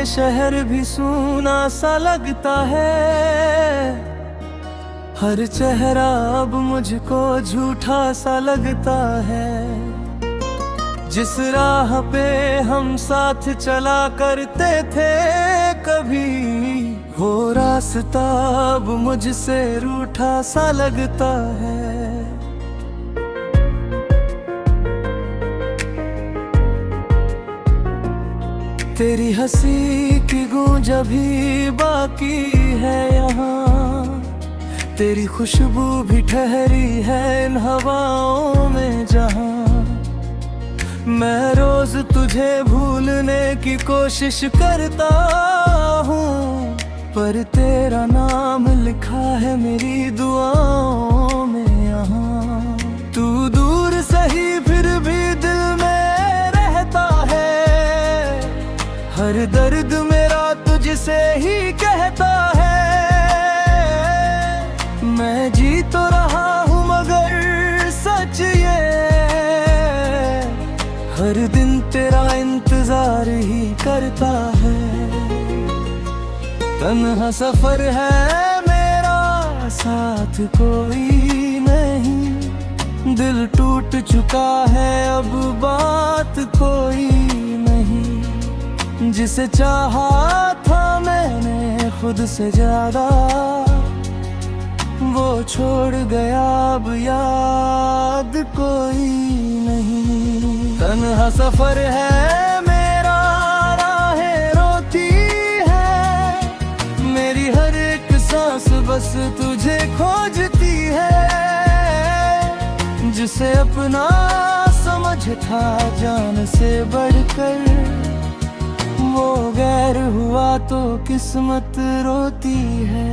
शहर भी सूना सा लगता है। हर चेहरा अब मुझको झूठा सा लगता है। जिस राह पे हम साथ चला करते थे कभी, वो रास्ता अब मुझसे रूठा सा लगता है। तेरी हंसी की गूंज अभी बाकी है यहाँ, तेरी खुशबू भी ठहरी है इन हवाओं में जहाँ। मैं रोज तुझे भूलने की कोशिश करता हूँ, पर तेरा नाम लिखा है मेरी दुआओं में यहाँ। तू दूर सही फिर भी दिल में रहता है, हर दर्द मेरा तुझसे ही कहता है। मैं जी तो रहा हूँ मगर सच ये, हर दिन तेरा इंतजार ही करता है। तन्हा सफर है मेरा, साथ कोई नहीं। दिल टूट चुका है अब बात कोई नहीं। जिसे चाहा था मैंने खुद से ज्यादा, वो छोड़ गया अब याद कोई नहीं। तन्हा सफर है मेरा, राहें रोती है मेरी हर एक सांस बस तुझे खोजती है। जिसे अपना समझ था जान से बढ़कर, वो गैर हुआ तो किस्मत रोती है।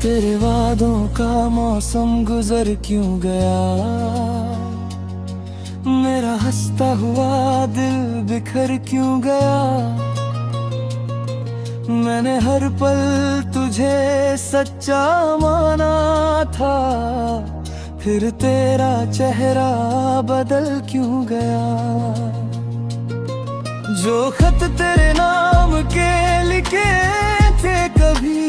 तेरे वादों का मौसम गुजर क्यों गया, मेरा हंसता हुआ दिल बिखर क्यों गया। मैंने हर पल तुझे सच्चा माना था, फिर तेरा चेहरा बदल क्यों गया। जो खत तेरे नाम के लिखे थे कभी,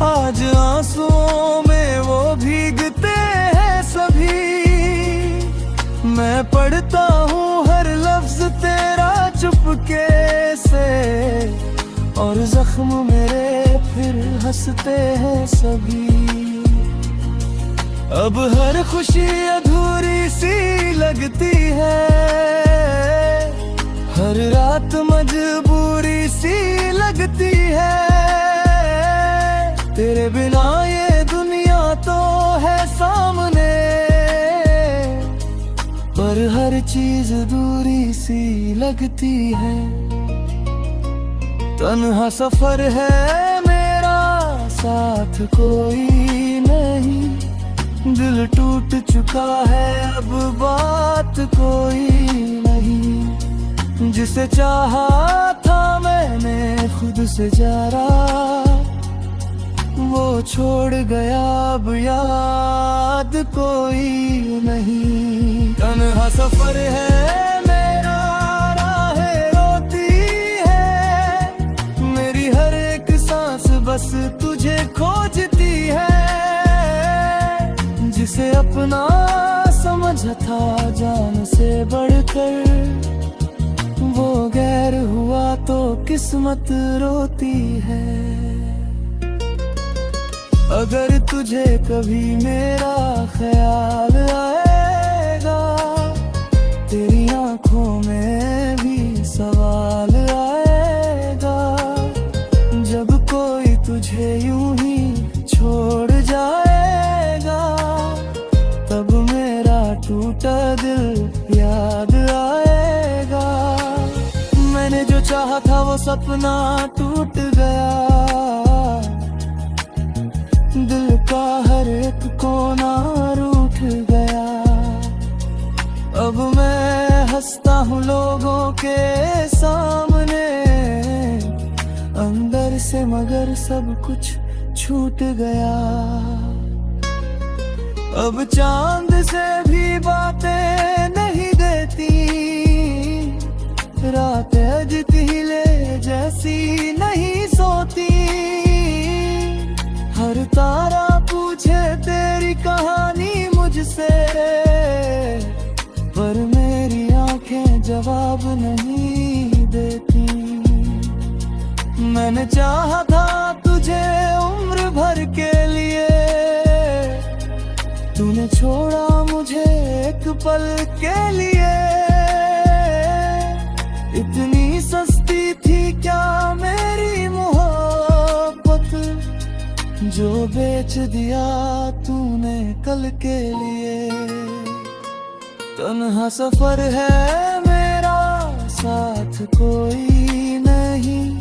आज आंसुओं में वो भीगते हैं सभी। मैं पढ़ता हूँ हर लफ्ज तेरा चुपके से, और जख्म मेरे फिर हंसते हैं सभी। अब हर खुशी अधूरी सी लगती है, हर रात मजबूरी सी लगती है। तेरे बिना ये दुनिया तो है सामने, पर हर चीज दूरी सी लगती है। तन्हा सफर है मेरा, साथ कोई नहीं। दिल टूट चुका है अब बात कोई नहीं। जिसे चाहा था मैंने खुद से ज्यादा, वो छोड़ गया अब याद कोई नहीं। तन्हा सफर है मेरा, राहें रोती है मेरी हर एक सांस बस तुझे खोजती है। जिसे अपना समझा था जान से बढ़कर, वो गैर हुआ तो किस्मत रोती है। अगर तुझे कभी मेरा ख्याल आएगा, तेरी आंखों में भी सवाल आएगा। जब कोई तुझे यूं ही छोड़ जाएगा, तब मेरा टूटा दिल याद आएगा। मैंने जो चाहा था वो सपना टूट गया, दिल का हर एक कोना रूठ गया। अब मैं हंसता हूँ लोगों के सामने, अंदर से मगर सब कुछ छूट गया। अब चांद से भी बातें नहीं देती, रातें अजतीले जैसी नहीं सोती। हर तारा पूछे तेरी कहानी मुझसे, पर मेरी आंखें जवाब नहीं देती। मैंने चाहा था तुझे उम्र भर के लिए, तूने छोड़ा मुझे एक पल के लिए। इतनी सस्ती थी क्या मेरी मोहब्बत, जो बेच दिया तूने कल के लिए। तन्हा सफर है मेरा, साथ कोई नहीं।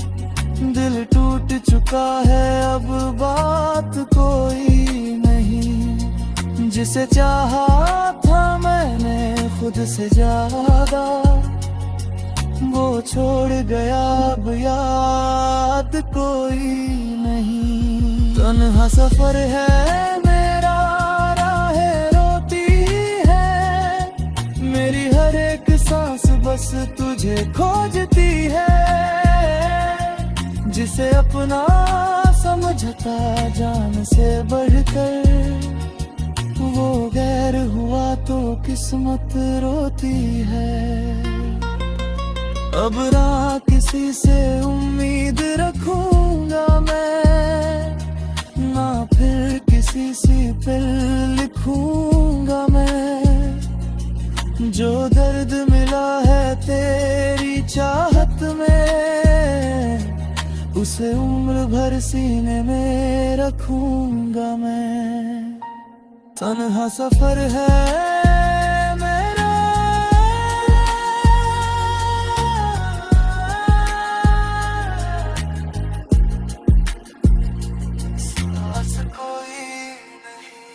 दिल टूट चुका है, अब बात कोई नहीं। जिसे चाहा था मैंने खुद से ज्यादा, वो छोड़ गया, अब याद कोई नहीं। तन्हा सफर है मेरा, राहें रोती है मेरी हर एक सांस, बस तुझे खोजती है। जिसे अपना समझता जान से बढ़कर, वो गैर हुआ तो किस्मत रोती है। अब ना किसी से उम्मीद रखूंगा मैं, ना फिर किसी से फिर लिखूंगा मैं। जो दर्द मिला है तेरी चाहत में, उसे उम्र भर सीने में रखूंगा मैं। तन्हा सफर है मेरा, साथ कोई नहीं।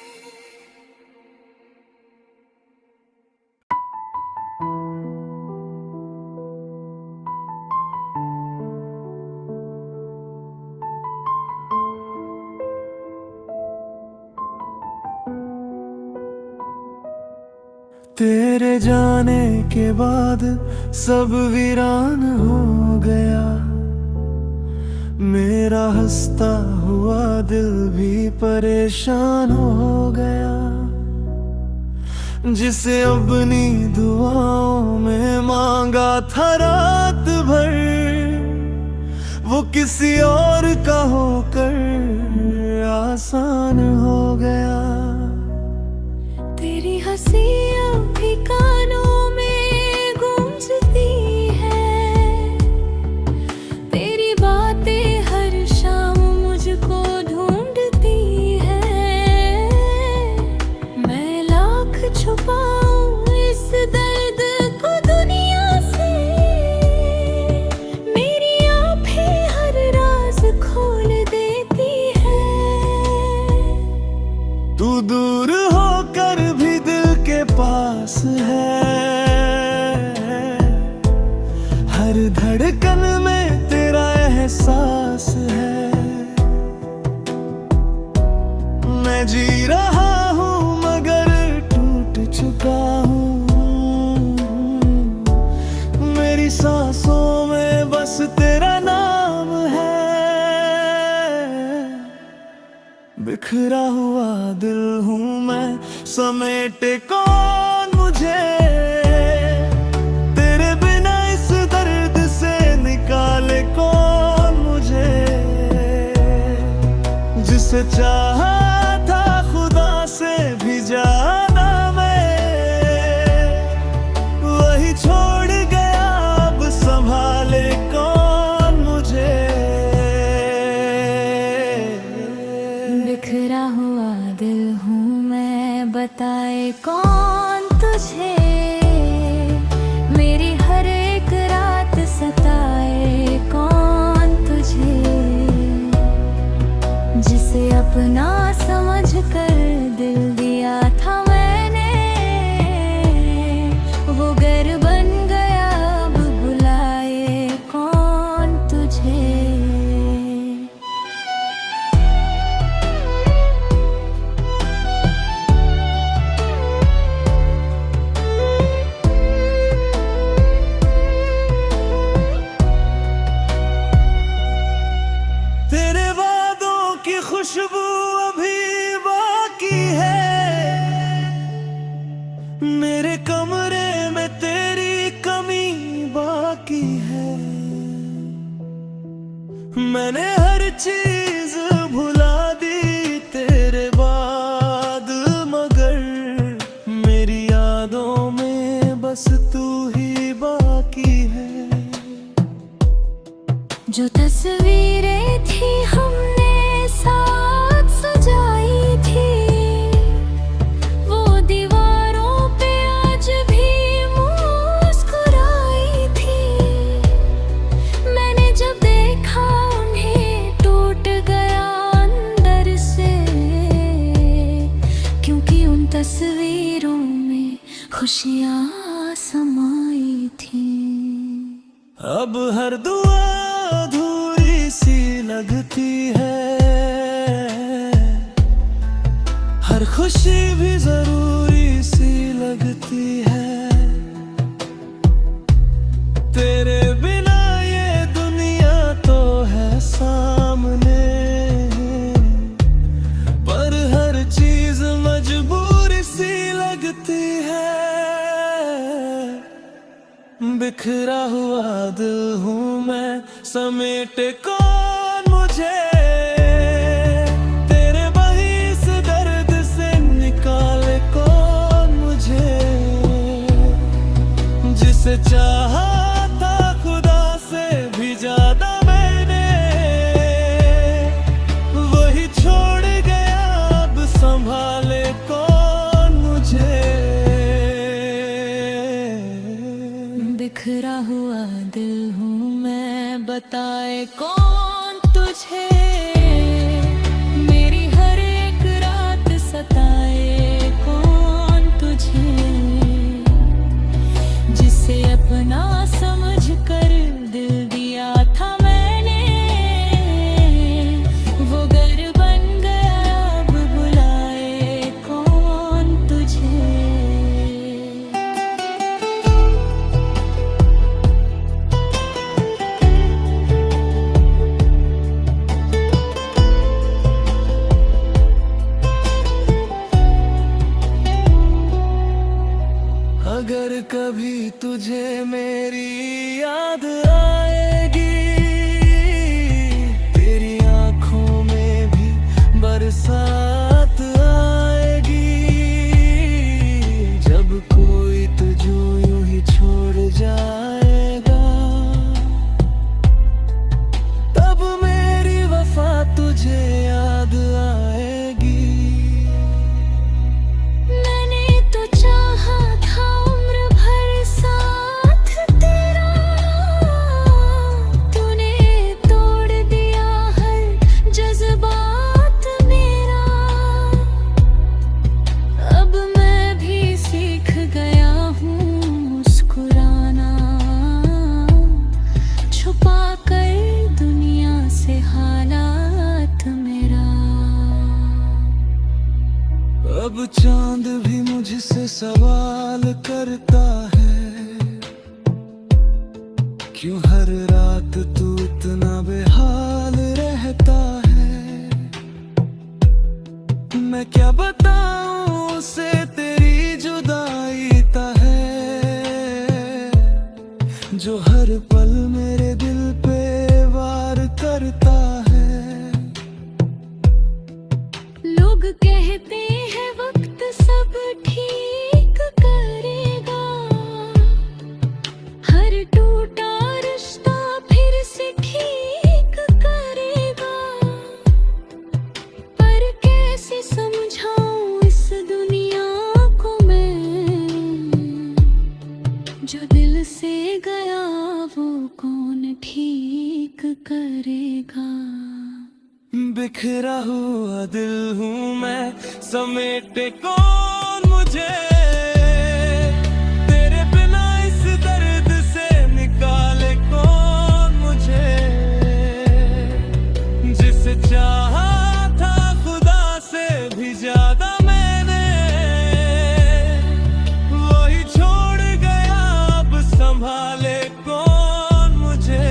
तेरे जाने के बाद सब वीरान हो गया, मेरा हंसता हुआ दिल भी परेशान हो गया। जिसे अपनी दुआओं में मांगा था रात भर, वो किसी और का होकर आसान हो गया। तेरी हंसी अब भी कानों में गूंजती है, तेरी बातें हर शाम मुझको ढूंढती है। मैं लाख छुपाऊं इस दर्द को दुनिया से, मेरी आँखें हर राज खोल देती है। तू दूर होकर भी दिल के पास है, हर धड़कन में तेरा एहसास है। मैं जी रहा हूँ मगर टूट चुका हूँ, मेरी सांसों में बस तेरा नाम है। बिखरा हुआ दिल हूँ मैं, समेटे कौन मुझे, तेरे बिना इस दर्द से निकाले कौन मुझे। जिसे चाहा था खुदा से भी ज्यादा मैं, वही छोड़ गया, अब संभाले कौन मुझे। बिखरा हुआ दिल हूँ मैं, बताए कौन तुझे, मेरी हर एक रात सताए कौन तुझे। जिसे अपना समझ कर दिल दिया था मैंने, वो गैर बन गया, अब बुलाए कौन तुझे। खुशबू अभी बाकी है, मेरे कमरे में तेरी कमी बाकी है। मैंने हर चीज भुला दी तेरे बाद, मगर मेरी यादों में बस तू ही बाकी है। जो तस्वीरें थी हमने साथ सजाई थी, वो दीवारों पे आज भी मुस्कुराई थी। मैंने जब देखा उन्हें टूट गया अंदर से, क्योंकि उन तस्वीरों में खुशियाँ समाई थी। अब हर दुआ अधूरी सी लगती है, हर खुशी भी जरूरी सी लगती है। तेरे बिना ये दुनिया तो है सामने, पर हर चीज मजबूरी सी लगती है। बिखरा हुआ दिल हूँ मैं, समेटे कौन मुझे, तेरे वही इस दर्द से निकाले कौन मुझे। जिसे चाहा था खुदा से भी ज्यादा मैंने, वही छोड़ गया अब संभाले कौन मुझे। बिखरा हुआ दिल हूँ मैं, बताए कौन तुझे। मेरी हर एक रात सताए कौन तुझे। जिसे अपना समझ कर दिल दिया था मैंने, वो घर बन गया अब बुलाए कौन तुझे। अगर कभी तुझे मेरी याद आएगी, तेरी आंखों में भी बरसात आएगी। जब कोई तुझे यूं ही छोड़ जाएगा, तब मेरी वफा तुझे याद आएगी। मैंने तो चाहा था उम्र भर साथ तेरा, तूने तोड़ दिया हर जज्बात मेरा। अब मैं भी सीख गया हूँ मुस्कुराना, छुपा कर दुनिया से हालात मेरा। अब चांद भी मुझसे सवाल करता है, क्यों हर रात तू इतना बेहाल रहता है। मैं क्या बताऊं उसे तेरी जुदाई का है, जो हर पल मेरे दिल पे वार करता है। लोग कहते हैं वक्त सब ठीक करेगा, हर टूटा रिश्ता फिर से ठीक करेगा। पर कैसे समझाऊं इस दुनिया को मैं, जो दिल से गया वो कौन ठीक करेगा। बिखरा हुआ दिल हूँ मैं, समेटे कौन मुझे, तेरे बिना इस दर्द से निकाले कौन मुझे। जिसे चाहा था खुदा से भी ज्यादा मैंने, वही छोड़ गया अब संभाले कौन मुझे।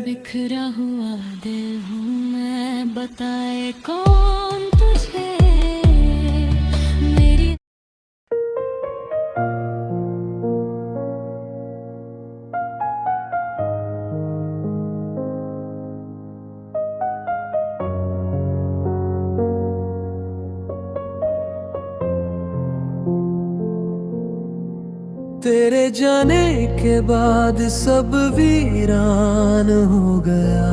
बिखरा हुआ दिल हूँ मैं, बताए कौन तुझे मेरी। तेरे जाने के बाद सब वीरान हो गया,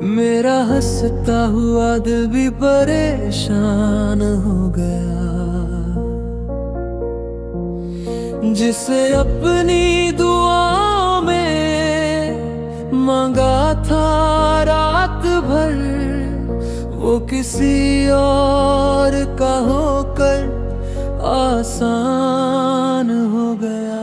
मेरा हंसता हुआ दिल भी परेशान हो गया। जिसे अपनी दुआ में मांगा था रात भर, वो किसी और का होकर आसान हो गया।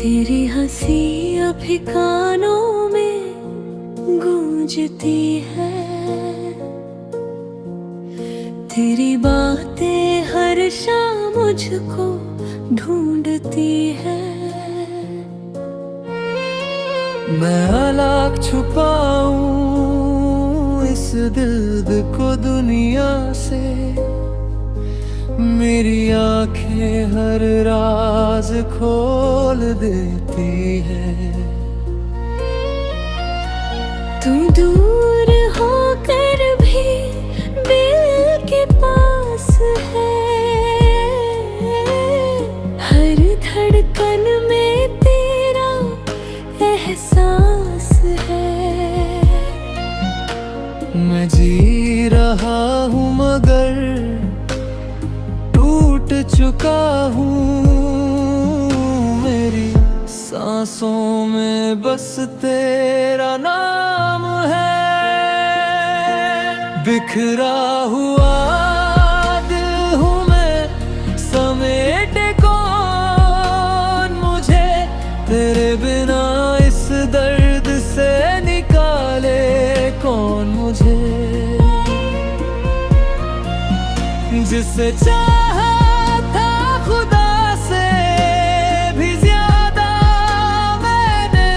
तेरी हंसी अभी कानों में गूंजती है, तेरी बातें हर शाम मुझको ढूंढती है। मैं अलग छुपाऊं इस दिल को दुनिया से, मेरी आंखें हर राज खोल देती है। तू दूर होकर भी दिल के पास है, हर धड़कन में तेरा एहसास है। मैं जी रहा हूँ मगर टूट चुका हूँ, मेरी सांसों में बस तेरा नाम है। बिखरा हुआ दिल हूँ मैं, समेटे कौन मुझे, तेरे बिना इस दर्द से निकाले कौन मुझे। जिसे चाहा था खुदा से भी ज्यादा मैंने,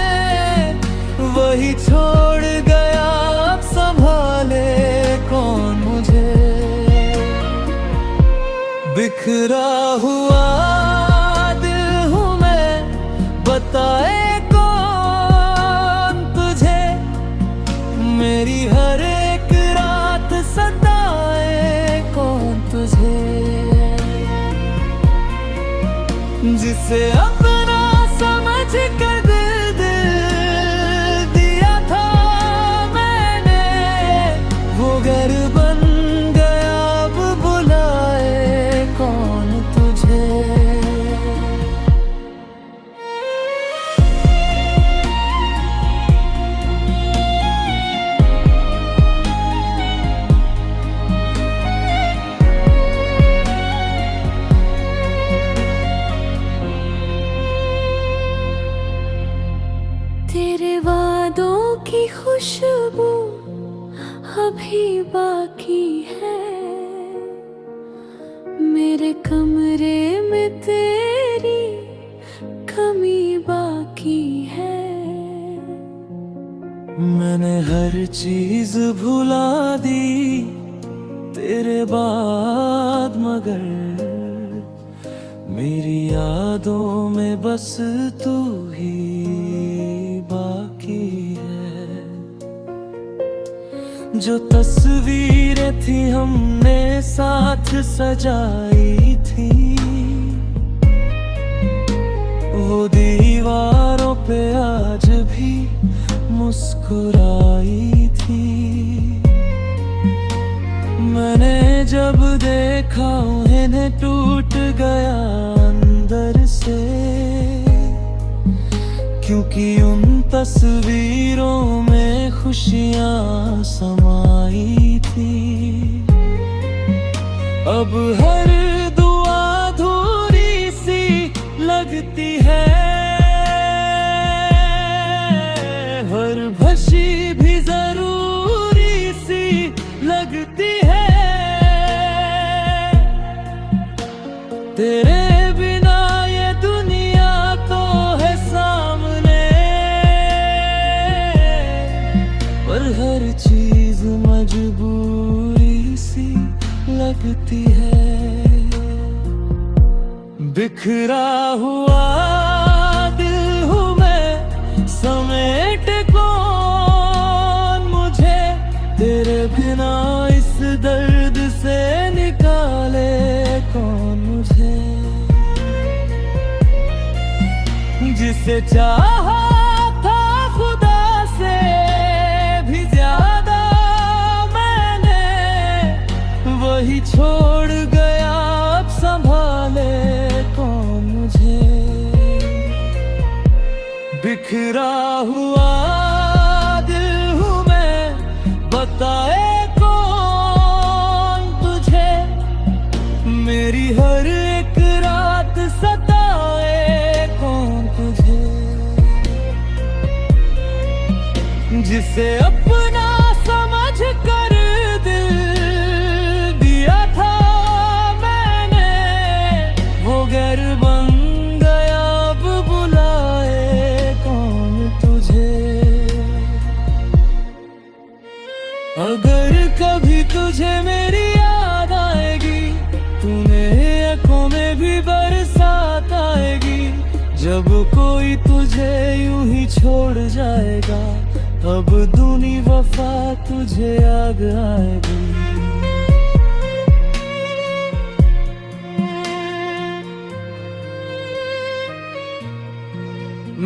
वही छोड़ गया अब संभाले कौन मुझे। बिखरा हुआ दिल हूँ मैं, बताए कौन तुझे, मेरी हर एक रात सताए कौन तुझे। जिसे अपना समझ कर दिल दिया था मैंने, वो घर बन गया अब बुलाए कौन तुझे। तेरे वादों की खुशबू अभी बाकी है, मेरे कमरे में तेरी कमी बाकी है। मैंने हर चीज भुला दी तेरे बाद, मगर मेरी यादों में बस तू ही बाकी है। जो तस्वीरें थी हमने साथ सजाई थी, वो दीवारों पे आज भी मुस्कुराई थी। मैंने जब देखा उन्हें टूट गया अंदर से, क्योंकि उन तस्वीरों में खुशियाँ समाई थी। अब हर दुआ अधूरी सी लगती है, टूटती है। बिखरा हुआ दिल हूँ मैं, समेट कौन मुझे, तेरे बिना इस दर्द से निकाले कौन मुझे। जिसे चाहा था खुदा से भी ज्यादा मैंने, वही छोड़ गया अब संभाले कौन मुझे। बिखरा हुआ दिल हूँ मैं, बताए कौन तुझे, मेरी हर एक रात सताए कौन तुझे। जिसे अपना समझ कर दिल दिया था मैंने, वो गैर बन गया अब बुलाए कौन तुझे। अगर कभी तुझे मेरी याद आएगी, तूने आंखों में भी बरसात आएगी। जब कोई तुझे यूं ही छोड़ जाएगा, अब दूनी वफा तुझे याद आएगी।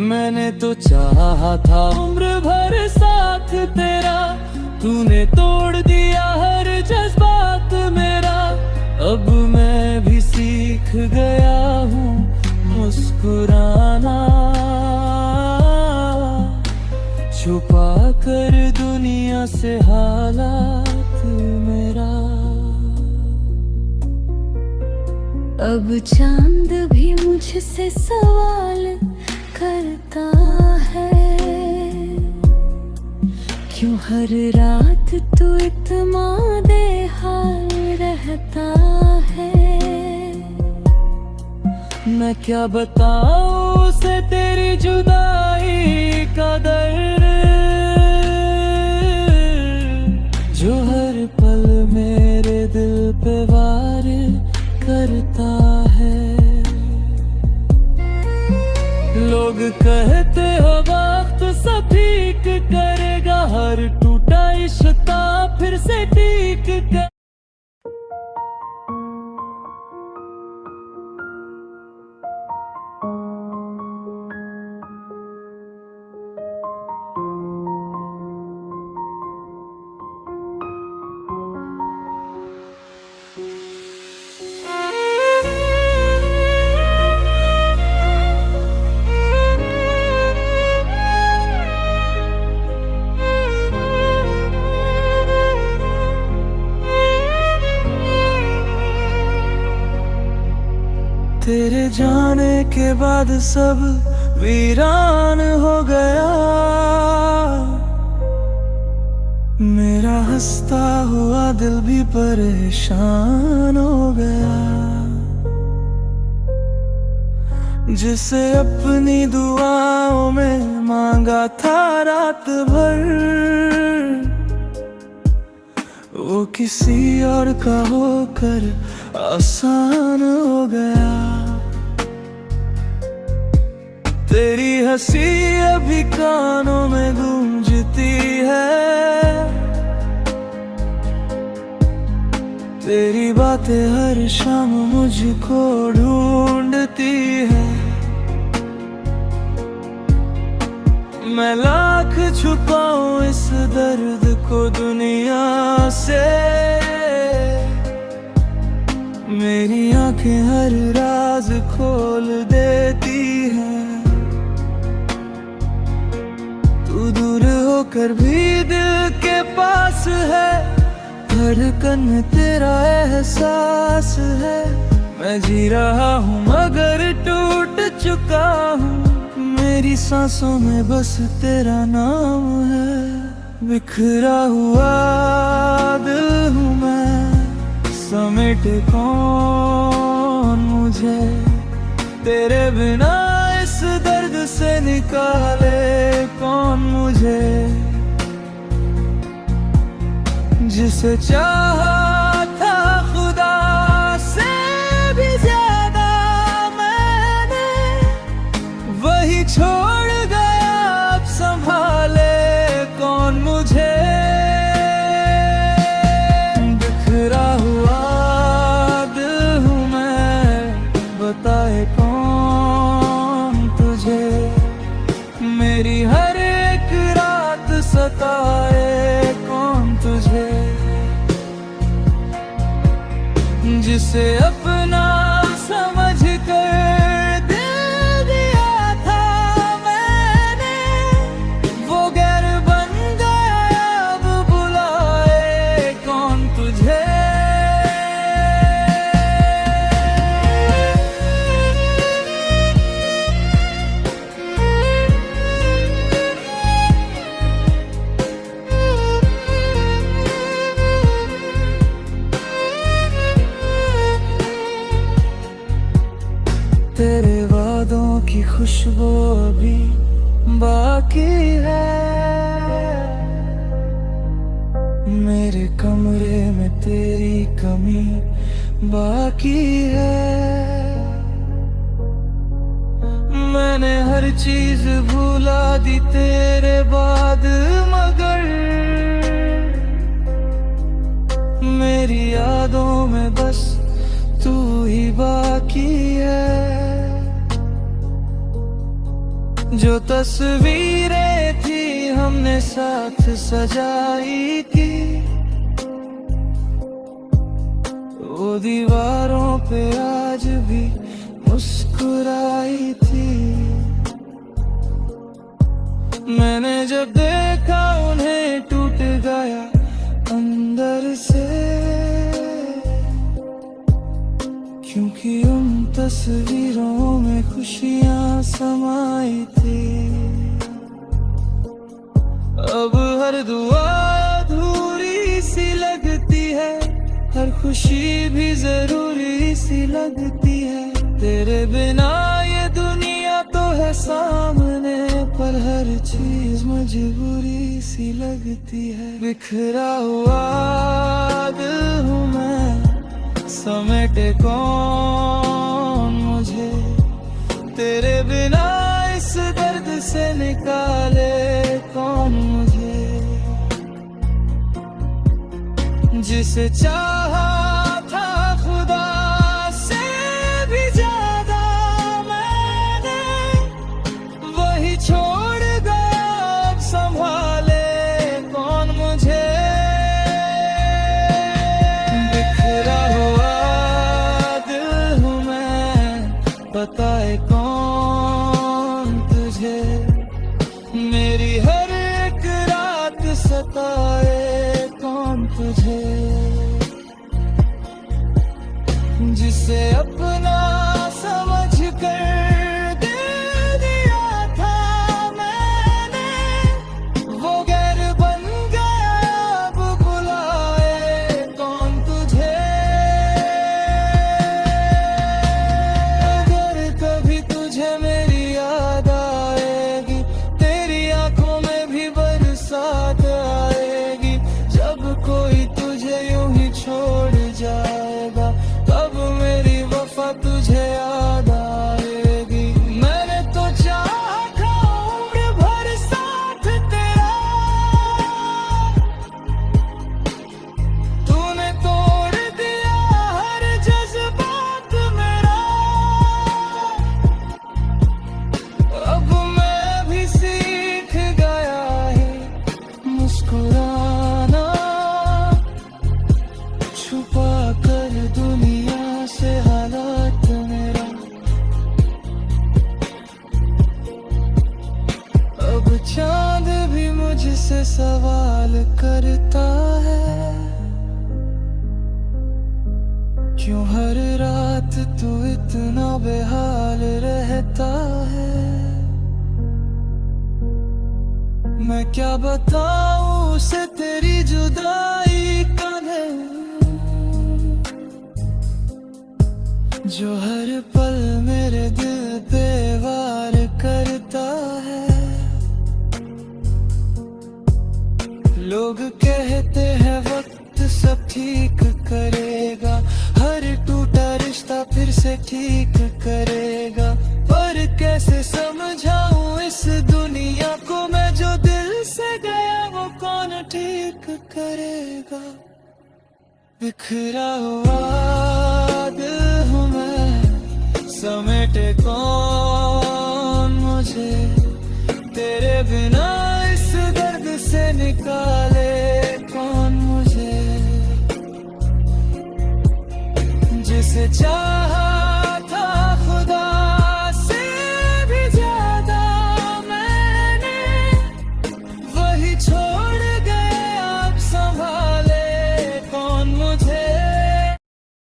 मैंने तो चाहा था उम्र भर साथ तेरा, तूने तोड़ दिया हर जज्बात मेरा। अब मैं भी सीख गया हूँ मुस्कुराना, छुपा कर दुनिया से हालात मेरा। अब चांद भी मुझसे सवाल करता है, क्यों हर रात तू इत्मीनान-ए हाल रहता है। मैं क्या बताऊं उसे तेरी जुदाई का दर्द, जो हर पल मेरे दिल पे वार करता है। लोग कहते हो वक्त सब ठीक करेगा, हर टूटा रिश्ता फिर से ठीक कर। तेरे जाने के बाद सब वीरान हो गया, मेरा हंसता हुआ दिल भी परेशान हो गया। जिसे अपनी दुआओं में मांगा था रात भर, वो किसी और का होकर आसान हो गया। तेरी हंसी अभी कानों में गूंजती है, तेरी बातें हर शाम मुझको ढूंढती है। मैं लाख छुपाऊं इस दर्द को दुनिया से, मेरी आंखें हर राज खोल देती हैं। तू दूर होकर भी दिल के पास है, धड़कन में तेरा एहसास है। मैं जी रहा हूँ मगर टूट चुका हूँ, मेरी सांसों में बस तेरा नाम है। बिखरा हुआ दिल हूँ मैं, समेट कौन मुझे, तेरे बिना इस दर्द से निकाले कौन मुझे। जिसे चाहा था खुदा मेरी हर एक रात सताए कौन तुझे, जिसे अपना समझ कर दिल दिया था मैंने, वो गैर बन गया अब बुलाए कौन तुझे। तेरे वादों की खुशबू अभी बाकी है, मेरे कमरे में तेरी कमी बाकी है। मैंने हर चीज भुला दी तेरे बाद, मगर मेरी यादों में बस तू ही बाकी है। जो तस्वीरें थी हमने साथ सजाई थी, वो दीवारों पे आज भी मुस्कुराई थी। मैंने जब देखा उन्हें टूट गया अंदर से, क्योंकि उन तस्वीरों में खुशियां समाई थी। अब हर दुआ अधूरी सी लगती है, हर खुशी भी जरूरी सी लगती है। तेरे बिना ये दुनिया तो है सामने, पर हर चीज मजबूरी सी लगती है। बिखरा हुआ दिल हूँ मैं, समेटे कौन मुझे, तेरे बिना इस दर्द से निकाले कौन मुझे। जिसे चाहा था खुदा से भी ज्यादा मैंने, वही छोड़ गया अब संभाले कौन मुझे। बिखरा हुआ दिल हूँ मैं, बताए कौन तुझे, मेरी हर एक रात सताए कौन तुझे, जिसे अपना समझ कर दिल दिया था मैंने, वो गैर बन गया अब बुलाए कौन तुझे। अगर कभी तुझे मेरी याद आएगी, तेरी आंखों में भी बरसात आएगी, जब कोई तुझे यूं ही छोड़ जाएगा, तब मेरी वफा तुझे याद आएगी। मैंने तो चाहा था उम्र भर साथ तेरा, तूने तोड़ दिया हर जज्बात मेरा। अब मैं भी सीख गया है मुस्कुराना, छुपा कर दुनिया से हालात मेरा। अब चांद भी मुझसे सवाल करता है, क्यों हर रात तू इतना बेहाल रहता है। मैं क्या बताऊं उसे तेरी जुदाई का दर्द, जो हर पल मेरे दिल पे वार करता है। लोग कहते हैं वक्त सब ठीक करेगा, हर टूटा रिश्ता फिर से ठीक करेगा, पर कैसे समझाऊं इस दुनिया को मैं, जो दिल से गया वो कौन ठीक करेगा। बिखरा हुआ दिल